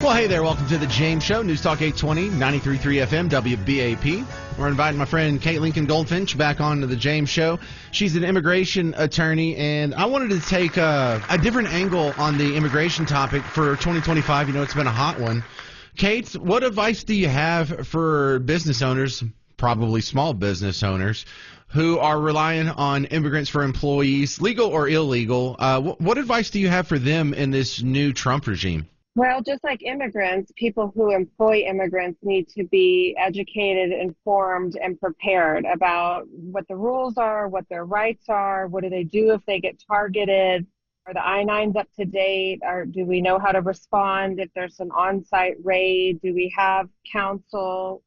Well, hey there. Welcome to the James Show, News Talk 820, 93.3 FM, WBAP. We're inviting my friend Kate Lincoln-Goldfinch back on to the James Show. She's an immigration attorney, and I wanted to take a different angle on the immigration topic for 2025. You know, it's been a hot one. Kate, what advice do you have for business owners, probably small business owners, who are relying on immigrants for employees, legal or illegal? What advice do you have for them in this new Trump regime? Well, just like immigrants, people who employ immigrants need to be educated, informed, and prepared about what the rules are, what their rights are, what do they do if they get targeted, are the I-9s up to date, or do we know how to respond if there's an on-site raid, do we have counsel,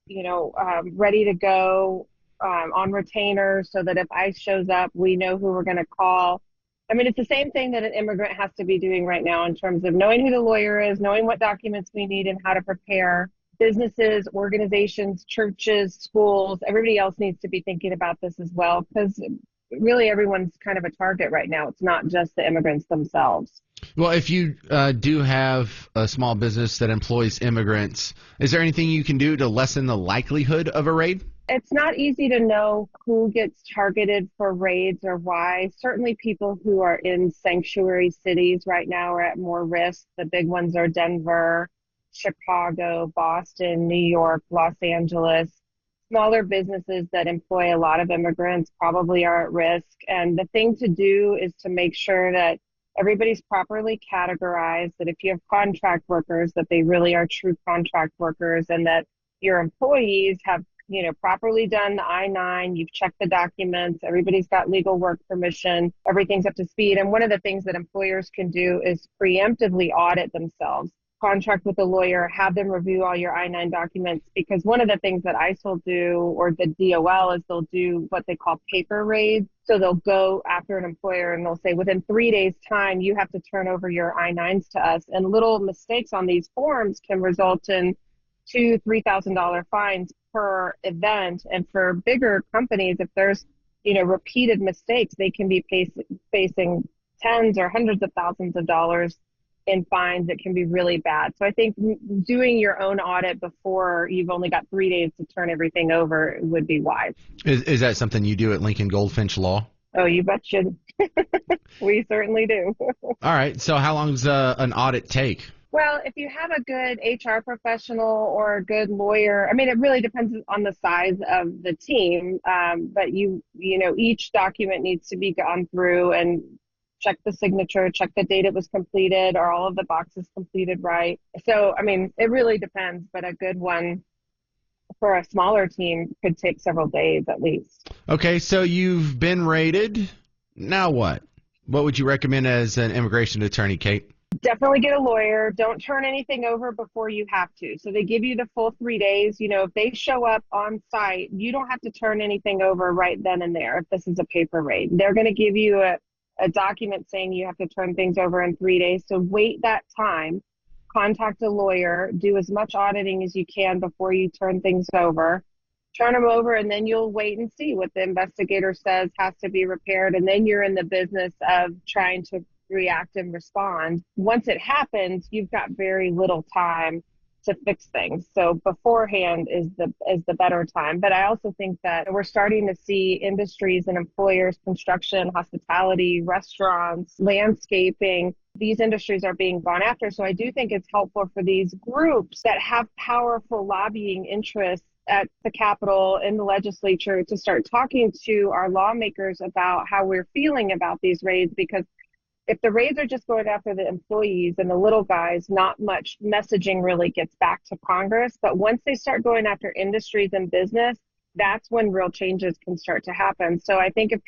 ready to go on retainers so that if ICE shows up, we know who we're going to call. I mean, it's the same thing that an immigrant has to be doing right now in terms of knowing who the lawyer is, knowing what documents we need and how to prepare. Businesses, organizations, churches, schools, everybody else needs to be thinking about this as well, because really everyone's kind of a target right now. It's not just the immigrants themselves. Well, if you do have a small business that employs immigrants, is there anything you can do to lessen the likelihood of a raid? It's not easy to know who gets targeted for raids or why. Certainly people who are in sanctuary cities right now are at more risk. The big ones are Denver, Chicago, Boston, New York, Los Angeles. Smaller businesses that employ a lot of immigrants probably are at risk. And the thing to do is to make sure that everybody's properly categorized, that if you have contract workers, that they really are true contract workers, and that your employees have properly done the I-9, you've checked the documents, everybody's got legal work permission, everything's up to speed. And one of the things that employers can do is preemptively audit themselves. Contract with a lawyer, have them review all your I-9 documents, because one of the things that ICE will do, or the DOL, is they'll do what they call paper raids. So they'll go after an employer and they'll say, within 3 days' time, you have to turn over your I-9s to us. And little mistakes on these forms can result in $2,000-$3,000 fines per event. And for bigger companies, if there's repeated mistakes, they can be facing tens or hundreds of thousands of dollars in fines. It can be really bad. So I think doing your own audit before you've only got 3 days to turn everything over would be wise. Is that something you do at Lincoln-Goldfinch Law? Oh, you betcha. We certainly do. All right. So how long does an audit take? Well, if you have a good HR professional or a good lawyer, I mean, it really depends on the size of the team. But each document needs to be gone through and check the signature, check the date it was completed, are all of the boxes completed right. So, I mean, it really depends, but a good one for a smaller team could take several days at least. Okay, so you've been raided. Now what? What would you recommend as an immigration attorney, Kate? Definitely get a lawyer. Don't turn anything over before you have to. So they give you the full 3 days. If they show up on site, you don't have to turn anything over right then and there if this is a paper raid. They're going to give you a document saying you have to turn things over in 3 days. So wait that time, contact a lawyer, do as much auditing as you can before you turn things over. Turn them over, and then you'll wait and see what the investigator says has to be repaired. And then you're in the business of trying to react and respond. Once it happens, you've got very little time to fix things. So beforehand is the better time. But I also think that we're starting to see industries and employers, construction, hospitality, restaurants, landscaping, these industries are being gone after. So I do think it's helpful for these groups that have powerful lobbying interests at the Capitol, in the legislature, to start talking to our lawmakers about how we're feeling about these raids, because if the raids are just going after the employees and the little guys, not much messaging really gets back to Congress. But once they start going after industries and business, that's when real changes can start to happen. So I think if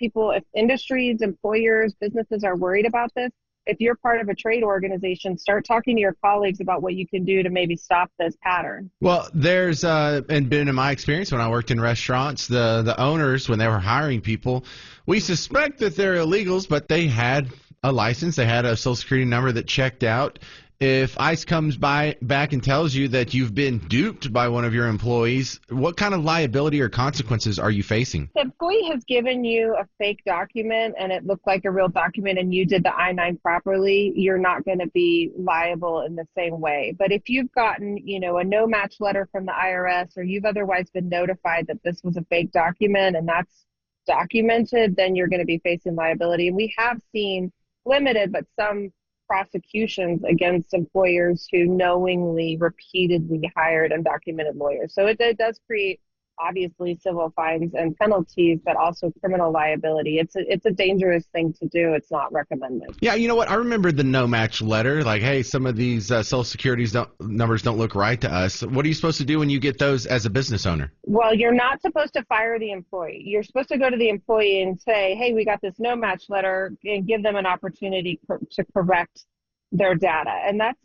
industries, employers, businesses are worried about this, if you're part of a trade organization, start talking to your colleagues about what you can do to maybe stop this pattern. Well, there's and been in my experience when I worked in restaurants, the owners, when they were hiring people, we suspect that they're illegals, but they had a license, they had a social security number that checked out, If ICE comes back and tells you that you've been duped by one of your employees, what kind of liability or consequences are you facing? The employee has given you a fake document and it looked like a real document and you did the I-9 properly, you're not going to be liable in the same way. But if you've gotten, a no match letter from the IRS, or you've otherwise been notified that this was a fake document and that's documented, then you're going to be facing liability. And we have seen limited, but some prosecutions against employers who knowingly, repeatedly hired undocumented lawyers. So it does create, obviously, civil fines and penalties, but also criminal liability. It's a dangerous thing to do. It's not recommended. Yeah, you know what? I remember the no match letter. Like, hey, some of these Social Security numbers don't look right to us. What are you supposed to do when you get those as a business owner? Well, you're not supposed to fire the employee. You're supposed to go to the employee and say, hey, we got this no match letter, and give them an opportunity to correct their data. And that's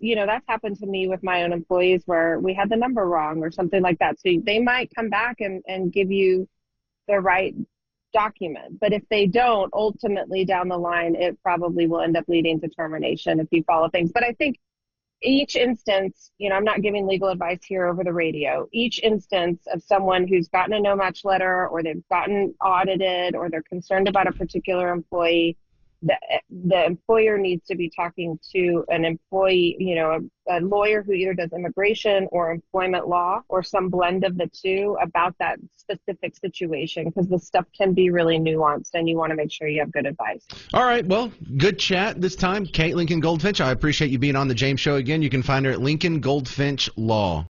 happened to me with my own employees where we had the number wrong or something like that. So they might come back and give you the right document. But if they don't, ultimately down the line, it probably will end up leading to termination if you follow things. But I think each instance, I'm not giving legal advice here over the radio, each instance of someone who's gotten a no match letter or they've gotten audited or they're concerned about a particular employee, the employer needs to be talking to an employee, a lawyer who either does immigration or employment law or some blend of the two about that specific situation, because the stuff can be really nuanced and you want to make sure you have good advice. All right. Well, good chat this time. Kate Lincoln-Goldfinch, I appreciate you being on the James Show again. You can find her at Lincoln Goldfinch Law.